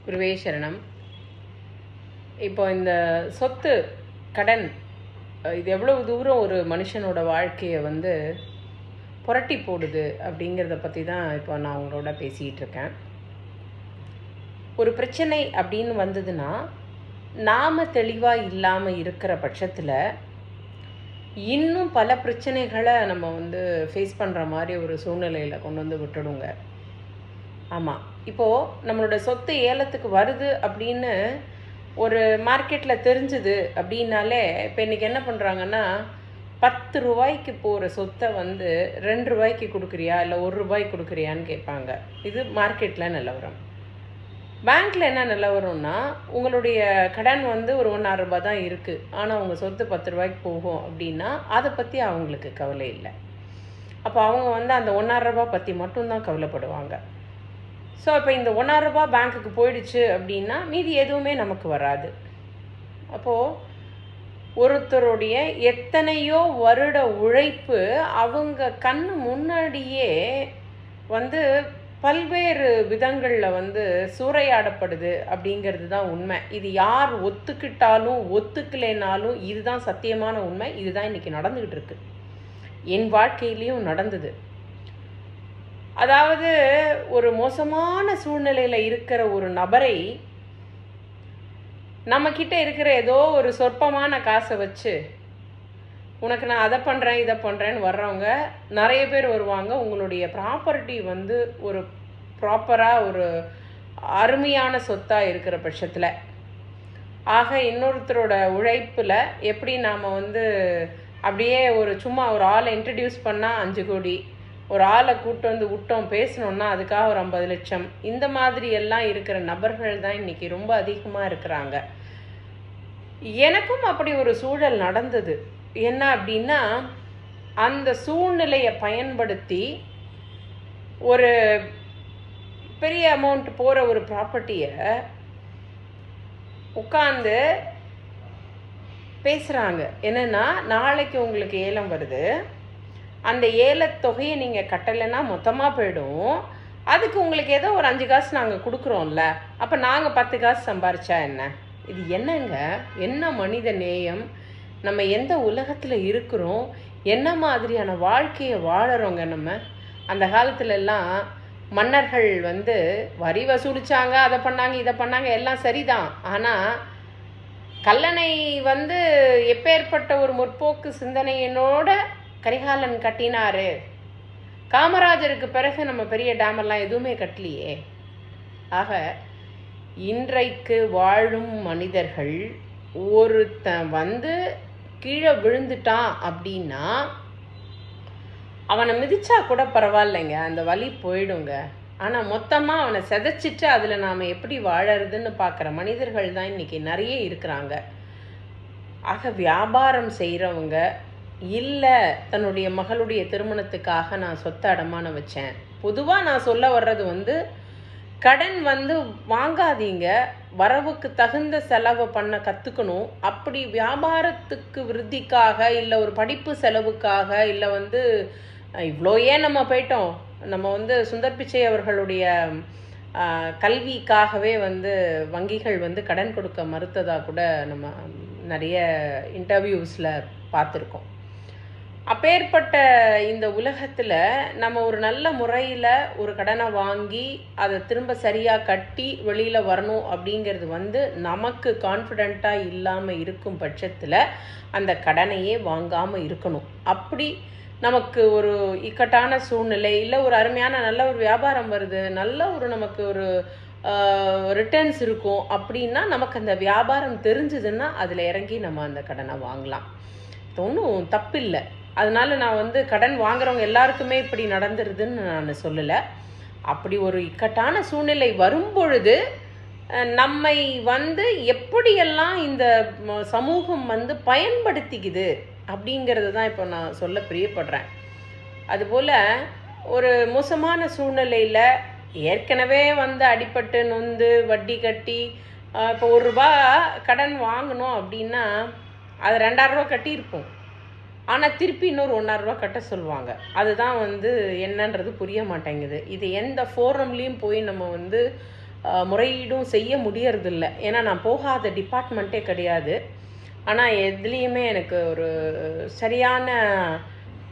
குருவே சரணம். இப்போ இந்த சொத்து கடன் இது எவ்வளவு தூரம் ஒரு மனுஷனோட வாழ்க்கையை புரட்டி போடுது அப்படிங்கிறத பற்றி தான் இப்போ நான் உங்களோட பேசிகிட்டு இருக்கேன். ஒரு பிரச்சனை அப்படின்னு வந்ததுன்னா நாம் தெளிவாக இல்லாமல் இருக்கிற பட்சத்தில் இன்னும் பல பிரச்சனைகளை நம்ம ஃபேஸ் பண்ணுற மாதிரி ஒரு சூழ்நிலையில் கொண்டு விட்டுடுங்க. ஆமாம், இப்போது நம்மளோட சொத்து ஏலத்துக்கு வருது அப்படின்னு ஒரு மார்க்கெட்டில் தெரிஞ்சுது அப்படின்னாலே இப்போ இன்றைக்கி என்ன பண்ணுறாங்கன்னா 10 ரூபாய்க்கு போகிற சொத்தை 2 ரூபாய்க்கு கொடுக்குறியா இல்லை 1 ரூபாய்க்கு கொடுக்குறியான்னு கேட்பாங்க. இது மார்க்கெட்டில் நிலவரம். பேங்க்கில் என்ன நிலவரம்னா உங்களுடைய கடன் ஒரு 1.5 ரூபாய் தான் இருக்குது, ஆனால் உங்கள் சொத்து 10 ரூபாய்க்கு போகும் அப்படின்னா அதை பற்றி அவங்களுக்கு கவலை இல்லை. அப்போ அவங்க அந்த 1.5 ரூபாய் பற்றி மட்டும்தான் கவலைப்படுவாங்க. ஸோ இப்போ இந்த 1.5 ரூபாய் பேங்க்குக்கு போயிடுச்சு அப்படின்னா மீதி எதுவுமே நமக்கு வராது. அப்போது ஒருத்தருடைய எத்தனையோ வருட உழைப்பு அவங்க கண்ணு முன்னாடியே பல்வேறு விதங்களில் சூறையாடப்படுது அப்படிங்கிறது தான் உண்மை. இது யார் ஒத்துக்கிட்டாலும் ஒத்துக்கலைனாலும் இதுதான் சத்தியமான உண்மை. இதுதான் இன்றைக்கி நடந்துக்கிட்டு இருக்கு. என் வாழ்க்கையிலையும் நடந்தது. அதாவது ஒரு மோசமான சூழ்நிலையில் இருக்கிற ஒரு நபரை நம்மக்கிட்ட இருக்கிற ஏதோ ஒரு சொற்பமான காசை வச்சு உனக்கு நான் அதை பண்ணுறேன் இதை பண்ணுறேன்னு வர்றவங்க நிறைய பேர் வருவாங்க. உங்களுடைய ப்ராப்பர்ட்டி ஒரு ப்ராப்பராக ஒரு அருமையான சொத்தாக இருக்கிற பட்சத்தில் ஆக இன்னொருத்தரோட உழைப்பில் எப்படி நாம் அப்படியே சும்மா ஒரு ஆளை இன்ட்ரடியூஸ் பண்ணால் 5 கோடி, ஒரு ஆளை கூட்டு விட்டோம் பேசணுன்னா அதுக்காக ஒரு 50 லட்சம், இந்த மாதிரி எல்லாம் இருக்கிற நபர்கள் தான் இன்றைக்கி ரொம்ப அதிகமாக இருக்கிறாங்க. எனக்கும் அப்படி ஒரு சூழல் நடந்தது. என்ன அப்படின்னா அந்த சூழ்நிலையை பயன்படுத்தி ஒரு பெரிய அமௌண்ட் போகிற ஒரு ப்ராப்பர்ட்டியை உட்காந்து பேசுகிறாங்க. என்னென்னா நாளைக்கு உங்களுக்கு ஏலம் வருது, அந்த ஏலத்தொகையை நீங்கள் கட்டலைன்னா மொத்தமாக போயிடும், அதுக்கு உங்களுக்கு ஏதோ ஒரு 5 காசு நாங்கள் கொடுக்குறோம்ல, அப்போ நாங்கள் 10 காசு சம்பாரிச்சா என்ன? இது என்னங்க? என்ன மனித நேயம்? நம்ம எந்த உலகத்தில் இருக்கிறோம்? என்ன மாதிரியான வாழ்க்கையை வாழறோங்க நம்ம? அந்த காலத்துலலாம் மன்னர்கள் வரி வசூலிச்சாங்க, அதை பண்ணாங்க இதை பண்ணாங்க, எல்லாம் சரிதான். ஆனால் கல்லணை எப்பேற்பட்ட ஒரு முற்போக்கு சிந்தனையினோட கரிகாலன் கட்டினாரு. காமராஜருக்கு பிறகு நம்ம பெரிய டேமெல்லாம் எதுவுமே கட்டலையே. ஆக இன்றைக்கு வாழும் மனிதர்கள் ஒருத்தன் கீழே விழுந்துட்டான் அப்படின்னா அவனை மிதிச்சா கூட பரவாயில்லைங்க, அந்த வலி போயிடுங்க. ஆனால் மொத்தமாக அவனை செதைச்சிட்டு அதில் நாம் எப்படி வாழறதுன்னு பார்க்குற மனிதர்கள் தான் இன்றைக்கி நிறைய இருக்கிறாங்க. ஆக வியாபாரம் செய்கிறவங்க இல்லை தன்னுடைய மகளுடைய திருமணத்துக்காக நான் சொத்தை அடமானம் வச்சேன். பொதுவாக நான் சொல்ல வர்றது கடன் வாங்காதீங்க, வரவுக்கு தகுந்த செலவை பண்ண கற்றுக்கணும். அப்படி வியாபாரத்துக்கு விருத்திக்காக இல்லை ஒரு படிப்பு செலவுக்காக இல்லை இவ்வளோ ஏன் நம்ம போயிட்டோம், நம்ம சுந்தர் பிச்சை அவர்களுடைய கல்விக்காகவே வங்கிகள் கடன் கொடுக்க மறுத்ததாக கூட நம்ம நிறைய இன்டர்வியூஸில் பார்த்துருக்கோம். அப்பேற்பட்ட இந்த உலகத்தில் நம்ம ஒரு நல்ல முறையில் ஒரு கடனை வாங்கி அதை திரும்ப சரியாக கட்டி வெளியில் வரணும் அப்படிங்கிறது நமக்கு கான்ஃபிடெண்ட்டாக இல்லாமல் இருக்கும் பட்சத்தில் அந்த கடனையே வாங்காமல் இருக்கணும். அப்படி நமக்கு ஒரு இக்கட்டான சூழ்நிலை இல்லை ஒரு அருமையான நல்ல ஒரு வியாபாரம் வருது, நல்ல ஒரு நமக்கு ஒரு ரிட்டர்ன்ஸ் இருக்கும் அப்படின்னா நமக்கு அந்த வியாபாரம் தெரிஞ்சுதுன்னா அதில் இறங்கி நம்ம அந்த கடனை வாங்கலாம். ஒன்றும் தப்பில்லை. அதனால நான் கடன் வாங்குறவங்க எல்லாருக்குமே இப்படி நடந்துருதுன்னு நான் சொல்லலை. அப்படி ஒரு இக்கட்டான சூழ்நிலை வரும்பொழுது நம்மை எப்படியெல்லாம் இந்த சமூகம் பயன்படுத்திக்குது அப்படிங்கிறது தான் இப்போ நான் சொல்ல பிரியப்படுறேன். அதுபோல் ஒரு மோசமான சூழ்நிலையில் ஏற்கனவே அடிபட்டு நொந்து வட்டி கட்டி இப்போ 1 ரூபா கடன் வாங்கணும் அப்படின்னா அது 2.5 ரூபா கட்டியிருப்போம். ஆனால் திருப்பி இன்னொரு 1.5 ரூபா கட்ட சொல்லுவாங்க. அதுதான் என்னன்றது புரிய மாட்டேங்குது. இது எந்த ஃபோரம்லேயும் போய் நம்ம முறையீடும் செய்ய முடியறதில்ல. ஏன்னா நான் போகாத டிபார்ட்மெண்ட்டே கிடையாது. ஆனால் எதுலேயுமே எனக்கு ஒரு சரியான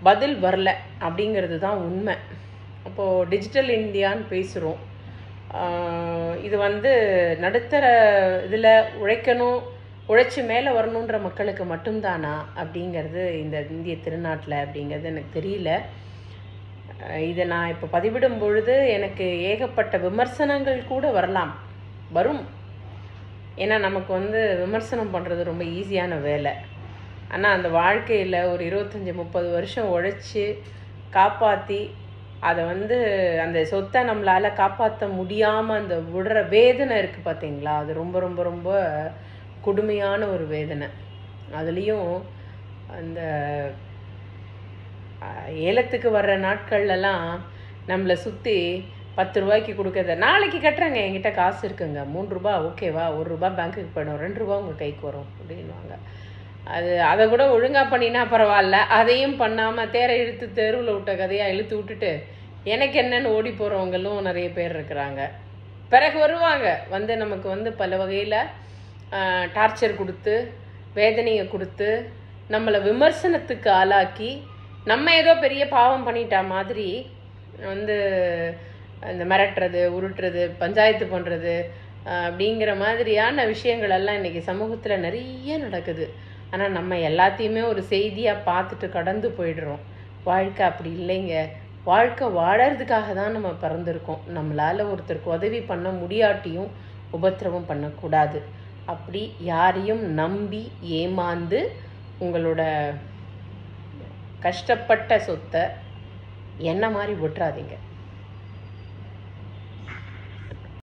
பதில் வரல அப்படிங்கிறது தான் உண்மை. அப்போது டிஜிட்டல் இந்தியான்னு பேசுகிறோம். இது நடுத்தர இதில் உழைச்சி மேலே வரணுன்ற மக்களுக்கு மட்டும்தானா அப்படிங்கிறது இந்த இந்திய திருநாட்டில் அப்படிங்கிறது எனக்கு தெரியல. இதை நான் இப்போ பதிவிடும் பொழுது எனக்கு ஏகப்பட்ட விமர்சனங்கள் கூட வரும். ஏன்னா நமக்கு விமர்சனம் பண்ணுறது ரொம்ப ஈஸியான வேலை. ஆனால் அந்த வாழ்க்கையில் ஒரு 25-30 வருஷம் உழைச்சி காப்பாற்றி அதை அந்த சொத்தை நம்மளால் காப்பாற்ற முடியாமல் அந்த விடுற வேதனை இருக்குது பார்த்தீங்களா, அது ரொம்ப ரொம்ப ரொம்ப கொடுமையான ஒரு வேதனை. அதுலேயும் அந்த ஏலத்துக்கு வர்ற நாட்கள்லாம் நம்மளை சுற்றி 10 ரூபாய்க்கு கொடுக்கறத நாளைக்கு கட்டுறேங்க, என்கிட்ட காசு இருக்குங்க, 3 ரூபா ஓகேவா, 1 ரூபா பேங்க்குக்கு போயிடும், 2 ரூபா உங்கள் கைக்கு வரும் அப்படின்வாங்க. அதை கூட ஒழுங்காக பண்ணினா பரவாயில்ல, அதையும் பண்ணாமல் தேரை இழுத்து தெருவில் விட்ட கதையாக இழுத்து விட்டுட்டு எனக்கு என்னன்னு ஓடி போகிறவங்களும் நிறைய பேர் இருக்கிறாங்க. பிறகு வருவாங்க நமக்கு பல வகையில் டார்ச்சர் கொடுத்து வேதனையை கொடுத்து நம்மளை விமர்சனத்துக்கு ஆளாக்கி நம்ம ஏதோ பெரிய பாவம் பண்ணிட்டா மாதிரி இந்த மிரட்டுறது, உருட்டுறது, பஞ்சாயத்து பண்ணுறது அப்படிங்கிற மாதிரியான விஷயங்கள் எல்லாம் இன்றைக்கி சமூகத்தில் நிறைய நடக்குது. ஆனால் நம்ம எல்லாத்தையுமே ஒரு செய்தியாக பார்த்துட்டு கடந்து போயிடுறோம். வாழ்க்கை அப்படி இல்லைங்க. வாழ்க்கை வாழறதுக்காக தான் நம்ம பிறந்திருக்கோம். நம்மளால் ஒருத்தருக்கு உதவி பண்ண முடியாட்டியும் உபத்திரவம் பண்ணக்கூடாது. அப்படி யாரையும் நம்பி ஏமாந்து உங்களோட கஷ்டப்பட்ட சொத்தை என்ன மாதிரி விட்டுறாதீங்க.